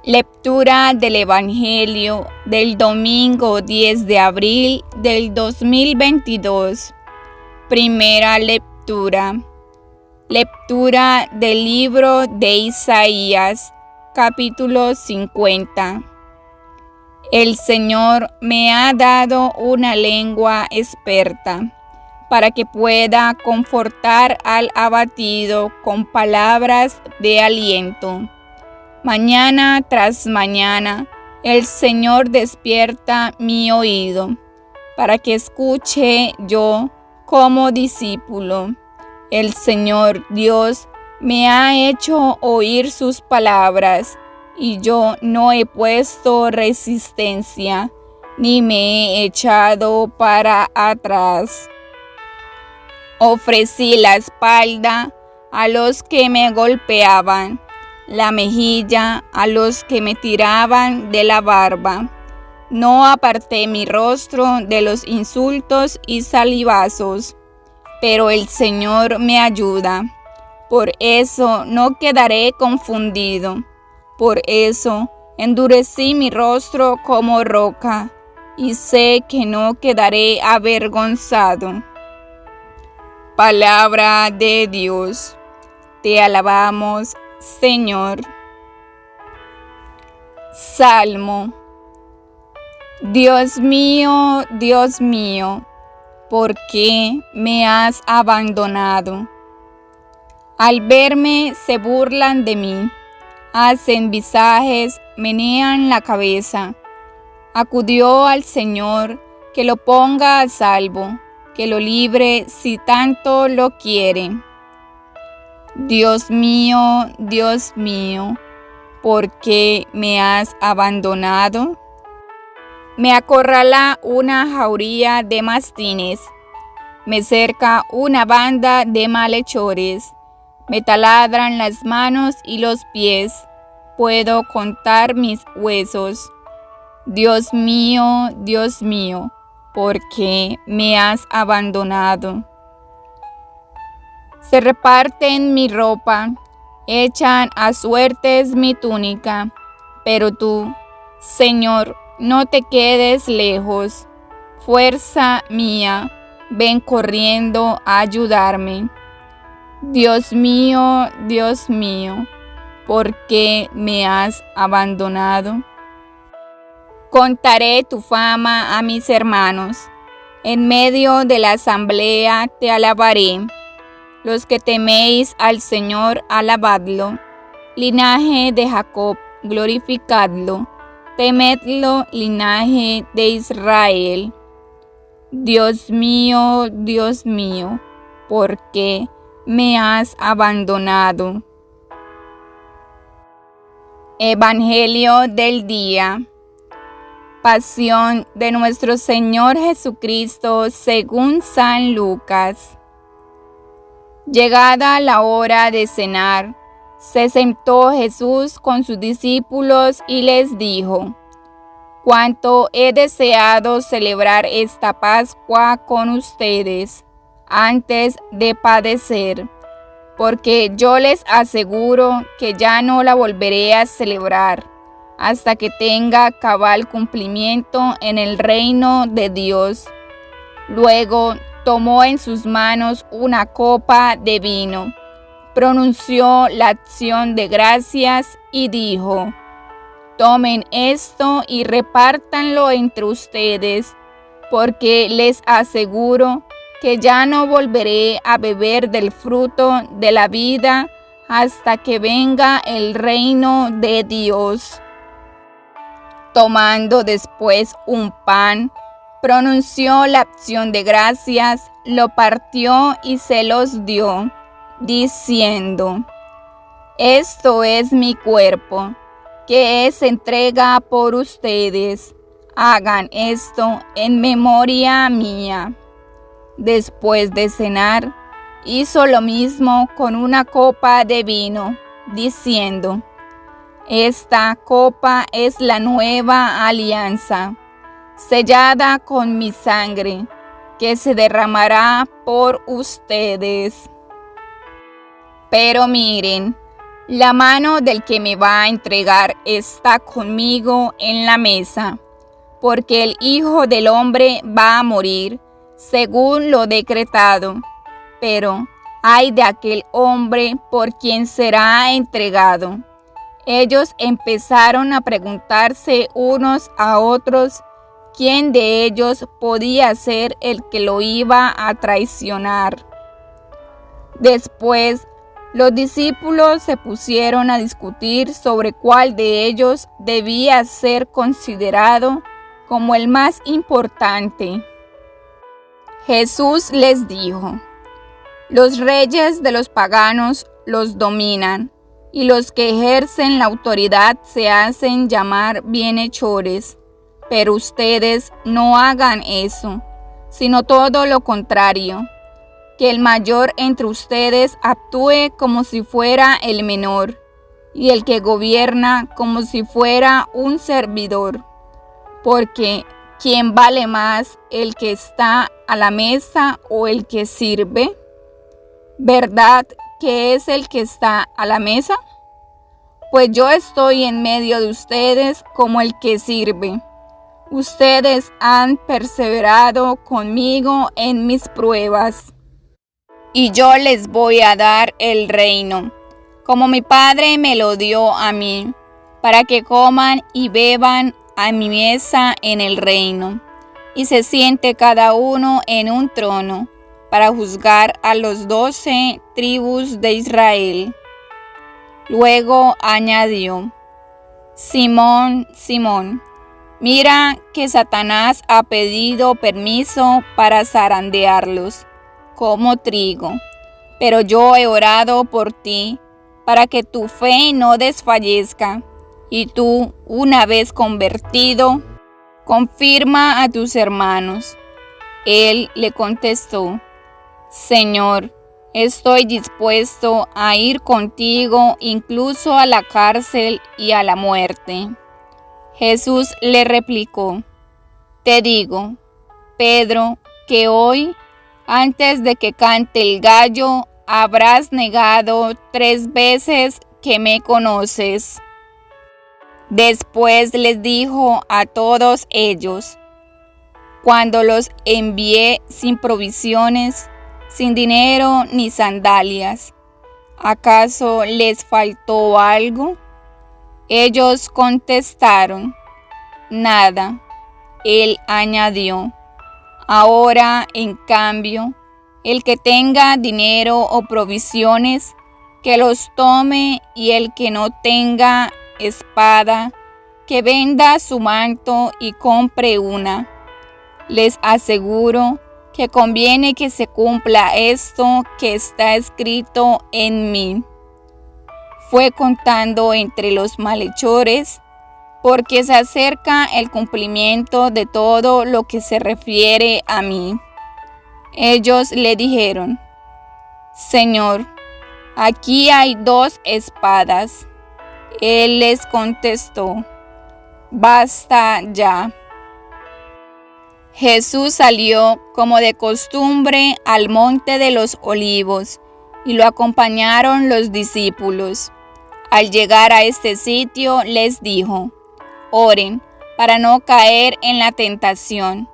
Lectura del Evangelio del domingo 10 de abril del 2022. Primera lectura. Lectura del libro de Isaías, capítulo 50. El Señor me ha dado una lengua experta, para que pueda confortar al abatido con palabras de aliento. Mañana tras mañana, el Señor despierta mi oído, para que escuche yo como discípulo. El Señor Dios me ha hecho oír sus palabras, y yo no he puesto resistencia, ni me he echado para atrás. Ofrecí la espalda a los que me golpeaban, la mejilla a los que me tiraban de la barba. No aparté mi rostro de los insultos y salivazos, pero el Señor me ayuda. Por eso no quedaré confundido. Por eso endurecí mi rostro como roca, y sé que no quedaré avergonzado. Palabra de Dios. Te alabamos, Señor. Salmo. Dios mío, ¿por qué me has abandonado? Al verme se burlan de mí, hacen visajes, menean la cabeza. Acudió al Señor, que lo ponga a salvo, que lo libre si tanto lo quiere. Dios mío, ¿por qué me has abandonado? Me acorrala una jauría de mastines, me cerca una banda de malhechores, me taladran las manos y los pies, puedo contar mis huesos. Dios mío, ¿por qué me has abandonado? Se reparten mi ropa, echan a suertes mi túnica, pero tú, Señor, no te quedes lejos. Fuerza mía, ven corriendo a ayudarme. Dios mío, ¿por qué me has abandonado? Contaré tu fama a mis hermanos, en medio de la asamblea te alabaré. Los que teméis al Señor, alabadlo. Linaje de Jacob, glorificadlo. Temedlo, linaje de Israel. Dios mío, ¿por qué me has abandonado? Evangelio del día. Pasión de nuestro Señor Jesucristo según San Lucas. Llegada la hora de cenar, se sentó Jesús con sus discípulos y les dijo: Cuánto he deseado celebrar esta Pascua con ustedes antes de padecer, porque yo les aseguro que ya no la volveré a celebrar hasta que tenga cabal cumplimiento en el reino de Dios. Luego tomó en sus manos una copa de vino, pronunció la acción de gracias y dijo: Tomen esto y repártanlo entre ustedes, porque les aseguro que ya no volveré a beber del fruto de la vida hasta que venga el reino de Dios. Tomando después un pan, pronunció la acción de gracias, lo partió y se los dio, diciendo: Esto es mi cuerpo, que es entrega por ustedes. Hagan esto en memoria mía. Después de cenar, hizo lo mismo con una copa de vino, diciendo: Esta copa es la nueva alianza, sellada con mi sangre, que se derramará por ustedes. Pero miren, La mano del que me va a entregar está conmigo en la mesa, porque el Hijo del Hombre va a morir, según lo decretado. Pero ay de aquel hombre por quien será entregado. Ellos empezaron a preguntarse unos a otros quién de ellos podía ser el que lo iba a traicionar. Después, los discípulos se pusieron a discutir sobre cuál de ellos debía ser considerado como el más importante. Jesús les dijo: los reyes de los paganos los dominan, y los que ejercen la autoridad se hacen llamar bienhechores. Pero ustedes no hagan eso, sino todo lo contrario. Que el mayor entre ustedes actúe como si fuera el menor, y el que gobierna como si fuera un servidor. Porque ¿quién vale más, el que está a la mesa o el que sirve? ¿Verdad que es el que está a la mesa? Pues yo estoy en medio de ustedes como el que sirve. Ustedes han perseverado conmigo en mis pruebas, y yo les voy a dar el reino, como mi Padre me lo dio a mí, para que coman y beban a mi mesa en el reino, y se siente cada uno en un trono, para juzgar a los 12 tribus de Israel. Luego añadió: Simón, Simón, mira que Satanás ha pedido permiso para zarandearlos como trigo, pero yo he orado por ti, para que tu fe no desfallezca, y tú, una vez convertido, confirma a tus hermanos. Él le contestó: Señor, estoy dispuesto a ir contigo incluso a la cárcel y a la muerte. Jesús le replicó: te digo, Pedro, que hoy, antes de que cante el gallo, habrás negado 3 veces que me conoces. Después les dijo a todos ellos: cuando los envié sin provisiones, sin dinero ni sandalias, ¿acaso les faltó algo? Ellos contestaron: nada. Él añadió: ahora, en cambio, el que tenga dinero o provisiones, que los tome, y el que no tenga espada, que venda su manto y compre una. Les aseguro que conviene que se cumpla esto que está escrito en mí. Fue contando entre los malhechores, porque se acerca el cumplimiento de todo lo que se refiere a mí. Ellos le dijeron: Señor, aquí hay 2 espadas. Él les contestó: basta ya. Jesús salió como de costumbre al monte de los Olivos, y lo acompañaron los discípulos. Al llegar a este sitio les dijo: oren para no caer en la tentación.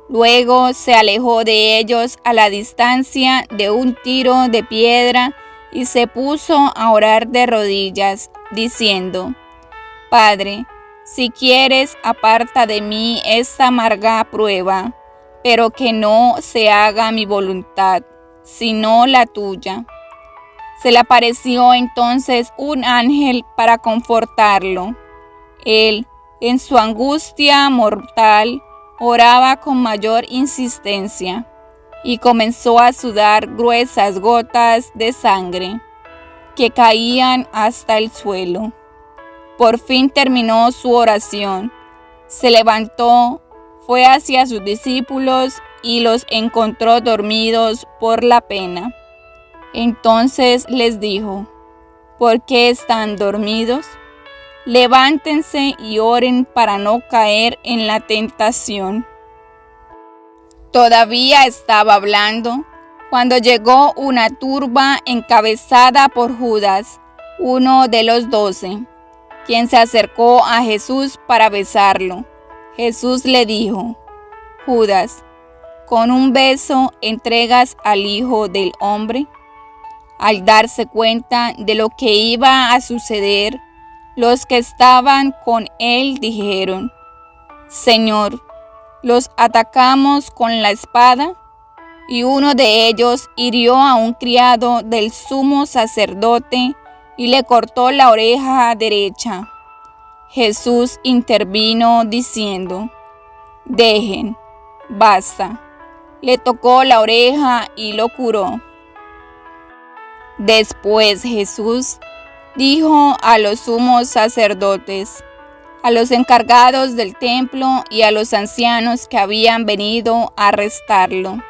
Luego se alejó de ellos a la distancia de un tiro de piedra y se puso a orar de rodillas, diciendo: Padre, si quieres, aparta de mí esta amarga prueba, pero que no se haga mi voluntad, sino la tuya. Se le apareció entonces un ángel para confortarlo. Él, en su angustia mortal, oraba con mayor insistencia, y comenzó a sudar gruesas gotas de sangre, que caían hasta el suelo. Por fin terminó su oración, se levantó, fue hacia sus discípulos y los encontró dormidos por la pena. Entonces les dijo: ¿por qué están dormidos? Levántense y oren para no caer en la tentación. Todavía estaba hablando cuando llegó una turba encabezada por Judas, uno de los 12, quien se acercó a Jesús para besarlo. Jesús le dijo: Judas, ¿con un beso entregas al Hijo del Hombre? Al darse cuenta de lo que iba a suceder, los que estaban con él dijeron: Señor, ¿los atacamos con la espada? Y uno de ellos hirió a un criado del sumo sacerdote y le cortó la oreja derecha. Jesús intervino diciendo: Dejen, basta. Le tocó la oreja y lo curó. Después Jesús dijo a los sumos sacerdotes, a los encargados del templo y a los ancianos que habían venido a arrestarlo: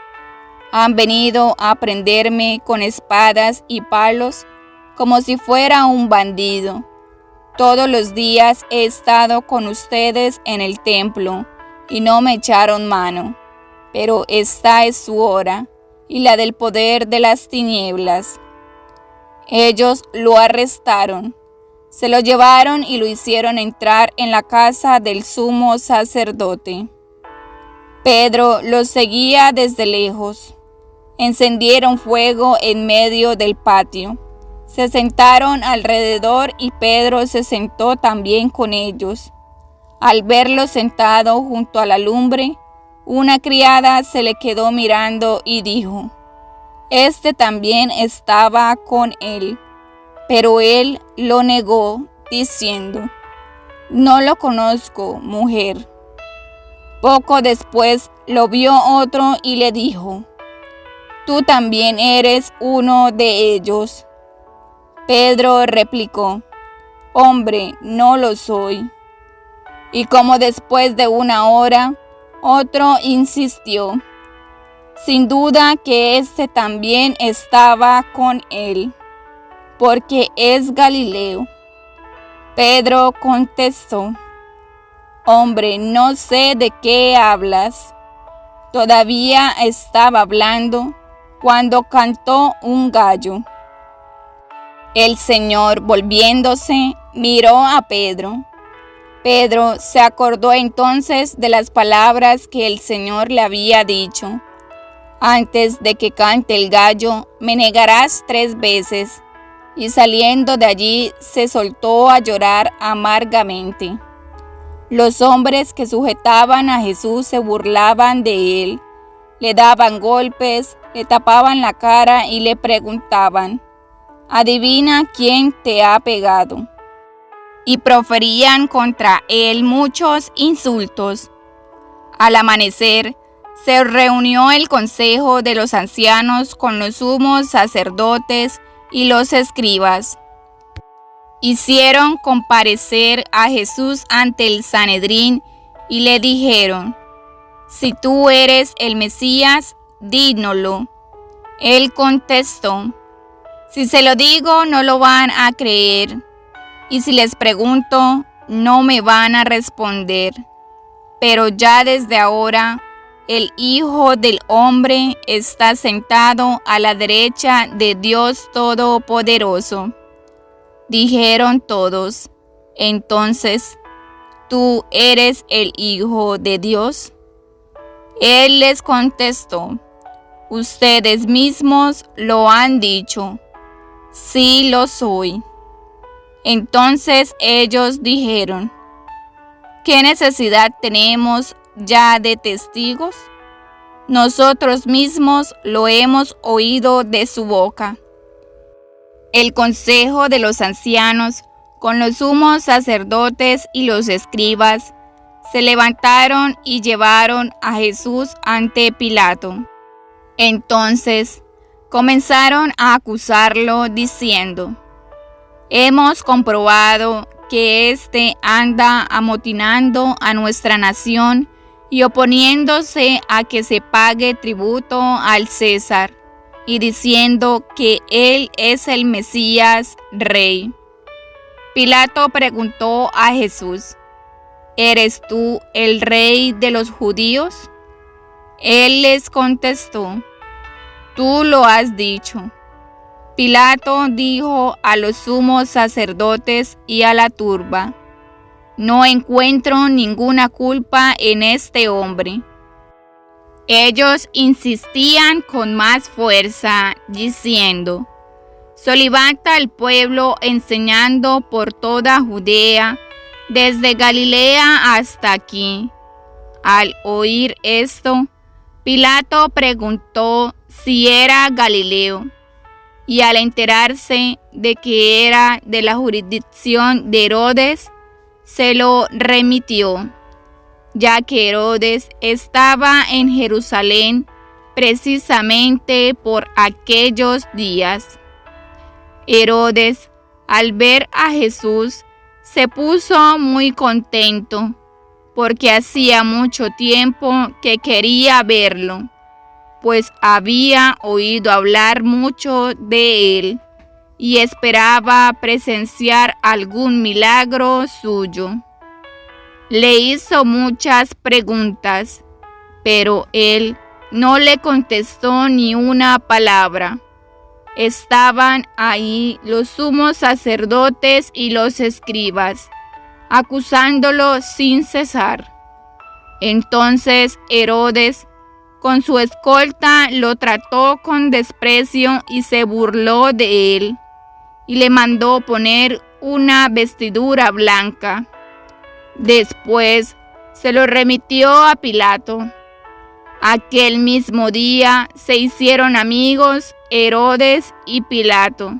Han venido a prenderme con espadas y palos como si fuera un bandido. Todos los días he estado con ustedes en el templo y no me echaron mano, pero esta es su hora y la del poder de las tinieblas. Ellos lo arrestaron, se lo llevaron y lo hicieron entrar en la casa del sumo sacerdote. Pedro los seguía desde lejos. Encendieron fuego en medio del patio. Se sentaron alrededor y Pedro se sentó también con ellos. Al verlo sentado junto a la lumbre, una criada se le quedó mirando y dijo: Este también estaba con él. Pero él lo negó, diciendo: No lo conozco, mujer. Poco después lo vio otro y le dijo: Tú también eres uno de ellos. Pedro replicó: Hombre, no lo soy. Y como después de una hora, otro insistió: Sin duda que este también estaba con él, porque es Galileo. Pedro contestó: Hombre, no sé de qué hablas. Todavía estaba hablando cuando cantó un gallo. El Señor, volviéndose, miró a Pedro. Pedro se acordó entonces de las palabras que el Señor le había dicho: Antes de que cante el gallo, me negarás 3 veces. Y saliendo de allí, se soltó a llorar amargamente. Los hombres que sujetaban a Jesús se burlaban de él, le daban golpes, le tapaban la cara y le preguntaban: Adivina quién te ha pegado. Y proferían contra él muchos insultos. Al amanecer, se reunió el consejo de los ancianos con los sumos sacerdotes y los escribas. Hicieron comparecer a Jesús ante el Sanedrín y le dijeron: Si tú eres el Mesías, dínoslo. Él contestó: Si se lo digo, no lo van a creer, y si les pregunto, no me van a responder. Pero ya desde ahora, el Hijo del Hombre está sentado a la derecha de Dios Todopoderoso. Dijeron todos: Entonces, ¿tú eres el Hijo de Dios? Él les contestó: Ustedes mismos lo han dicho. Sí lo soy. Entonces ellos dijeron: ¿Qué necesidad tenemos ya de testigos? Nosotros mismos lo hemos oído de su boca. El consejo de los ancianos, con los sumos sacerdotes y los escribas, se levantaron y llevaron a Jesús ante Pilato. Entonces comenzaron a acusarlo diciendo: Hemos comprobado que éste anda amotinando a nuestra nación y oponiéndose a que se pague tributo al César, y diciendo que él es el Mesías, rey. Pilato preguntó a Jesús: ¿Eres tú el rey de los judíos? Él les contestó: Tú lo has dicho. Pilato dijo a los sumos sacerdotes y a la turba: «No encuentro ninguna culpa en este hombre». Ellos insistían con más fuerza, diciendo: «Solivanta al pueblo enseñando por toda Judea, desde Galilea hasta aquí». Al oír esto, Pilato preguntó si era Galileo, y al enterarse de que era de la jurisdicción de Herodes, se lo remitió, ya que Herodes estaba en Jerusalén precisamente por aquellos días. Herodes, al ver a Jesús, se puso muy contento, porque hacía mucho tiempo que quería verlo, pues había oído hablar mucho de él y esperaba presenciar algún milagro suyo. Le hizo muchas preguntas, pero él no le contestó ni una palabra. Estaban ahí los sumos sacerdotes y los escribas, acusándolo sin cesar. Entonces Herodes, con su escolta, lo trató con desprecio y se burló de él, y le mandó poner una vestidura blanca. Después se lo remitió a Pilato. Aquel mismo día se hicieron amigos Herodes y Pilato,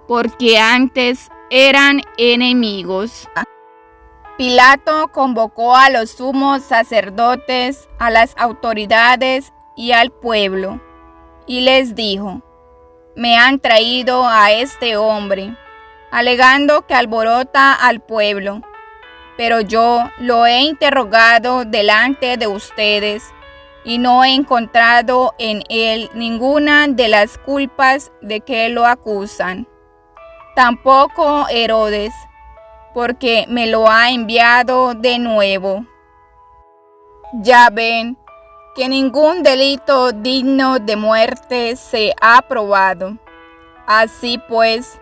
porque antes eran enemigos. Pilato convocó a los sumos sacerdotes, a las autoridades y al pueblo, y les dijo: «Me han traído a este hombre, alegando que alborota al pueblo, pero yo lo he interrogado delante de ustedes, y no he encontrado en él ninguna de las culpas de que lo acusan. Tampoco Herodes, porque me lo ha enviado de nuevo. Ya ven que ningún delito digno de muerte se ha probado. Así pues,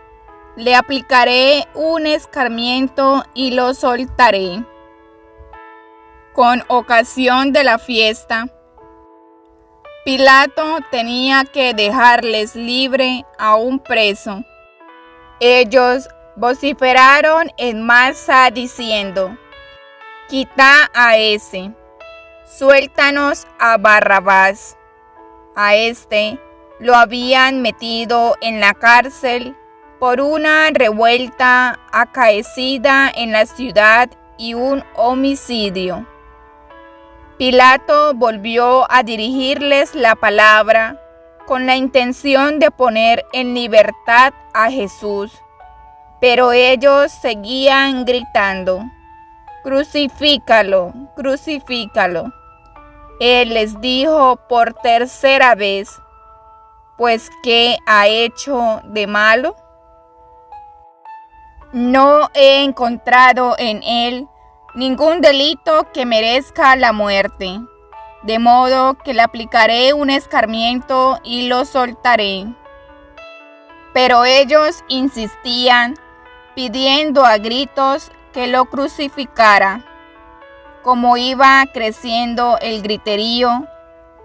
le aplicaré un escarmiento y lo soltaré». Con ocasión de la fiesta, Pilato tenía que dejarles libre a un preso. Ellos vociferaron en masa diciendo: «Quita a ese, suéltanos a Barrabás». A este lo habían metido en la cárcel por una revuelta acaecida en la ciudad y un homicidio. Pilato volvió a dirigirles la palabra con la intención de poner en libertad a Jesús, pero ellos seguían gritando: «Crucifícalo, crucifícalo». Él les dijo por tercera vez: «Pues, ¿qué ha hecho de malo? No he encontrado en él ningún delito que merezca la muerte, de modo que le aplicaré un escarmiento y lo soltaré». Pero ellos insistían, pidiendo a gritos que lo crucificara. Como iba creciendo el griterío,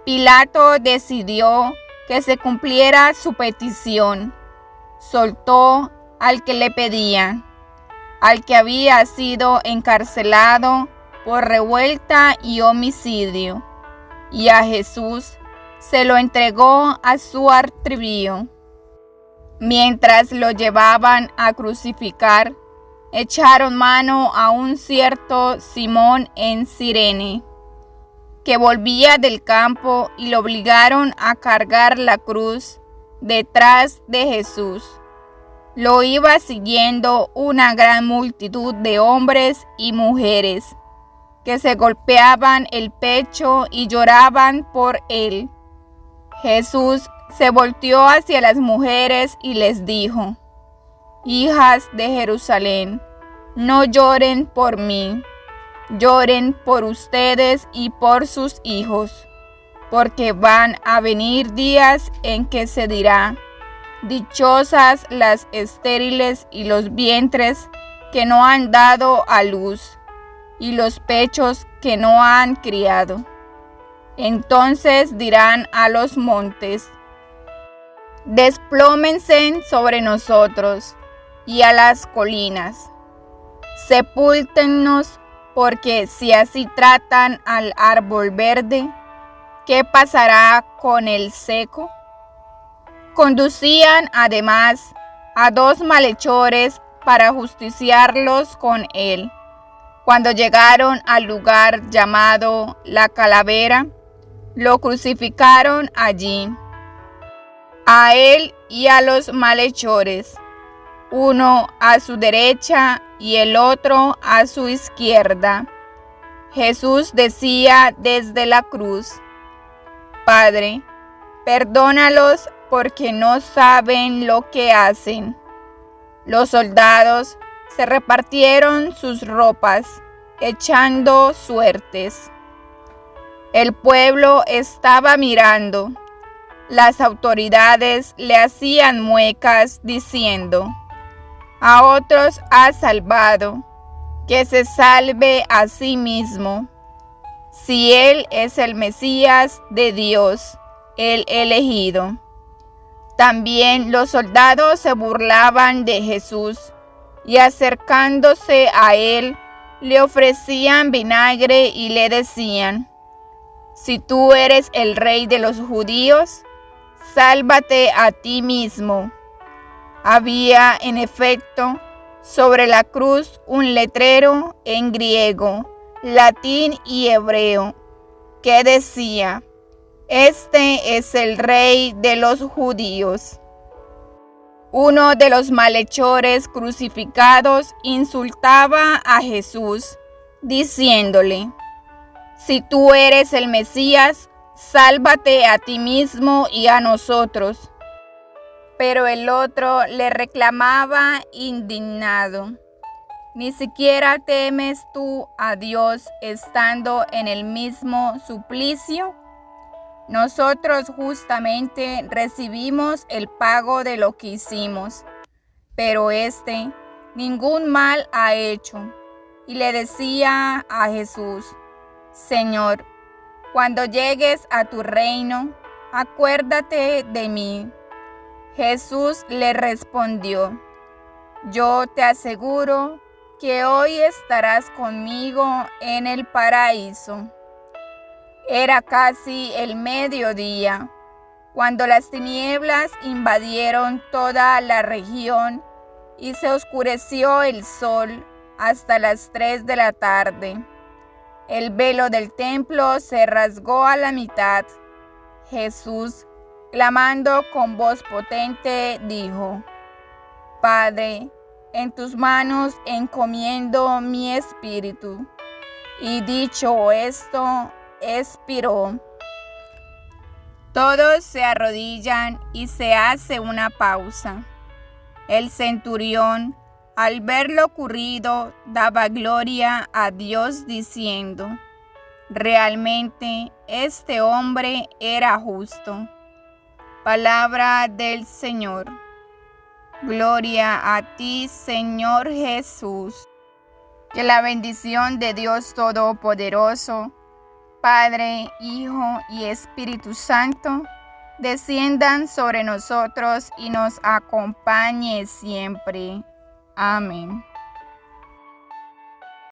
Pilato decidió que se cumpliera su petición. Soltó al que le pedían, al que había sido encarcelado por revuelta y homicidio, y a Jesús se lo entregó a su artribío. Mientras lo llevaban a crucificar, echaron mano a un cierto Simón en Cirene, que volvía del campo, y lo obligaron a cargar la cruz detrás de Jesús. Lo iba siguiendo una gran multitud de hombres y mujeres, que se golpeaban el pecho y lloraban por él. Jesús se volteó hacia las mujeres y les dijo: «Hijas de Jerusalén, no lloren por mí, lloren por ustedes y por sus hijos, porque van a venir días en que se dirá: Dichosas las estériles y los vientres que no han dado a luz, y los pechos que no han criado. Entonces dirán a los montes: desplómense sobre nosotros, y a las colinas: sepúltennos, porque si así tratan al árbol verde, ¿qué pasará con el seco? Conducían además a 2 malhechores para justiciarlos con él. Cuando llegaron al lugar llamado La Calavera, lo crucificaron allí, a él y a los malhechores, uno a su derecha y el otro a su izquierda. Jesús decía desde la cruz: Padre, perdónalos porque no saben lo que hacen. Los soldados se repartieron sus ropas, echando suertes. El pueblo estaba mirando. Las autoridades le hacían muecas diciendo: a otros ha salvado, que se salve a sí mismo, si él es el Mesías de Dios, el elegido. También los soldados se burlaban de Jesús y acercándose a él le ofrecían vinagre y le decían: si tú eres el rey de los judíos, sálvate a ti mismo. Había, en efecto, sobre la cruz un letrero en griego, latín y hebreo, que decía: este es el rey de los judíos. Uno de los malhechores crucificados insultaba a Jesús, diciéndole: si tú eres el Mesías, sálvate a ti mismo y a nosotros. Pero el otro le reclamaba indignado: ¿ni siquiera temes tú a Dios estando en el mismo suplicio? Nosotros justamente recibimos el pago de lo que hicimos, pero este ningún mal ha hecho. Y le decía a Jesús: Señor, cuando llegues a tu reino, acuérdate de mí. Jesús le respondió: yo te aseguro que hoy estarás conmigo en el paraíso. Era casi el mediodía, cuando las tinieblas invadieron toda la región y se oscureció el sol hasta las 3 de la tarde. El velo del templo se rasgó a la mitad. Jesús, clamando con voz potente, dijo: Padre, en tus manos encomiendo mi espíritu. Y dicho esto, expiró. Todos se arrodillan y se hace una pausa. El centurión, al ver lo ocurrido, daba gloria a Dios diciendo: realmente este hombre era justo. Palabra del Señor. Gloria a ti, Señor Jesús. Que la bendición de Dios Todopoderoso, Padre, Hijo y Espíritu Santo, desciendan sobre nosotros y nos acompañe siempre. Amén.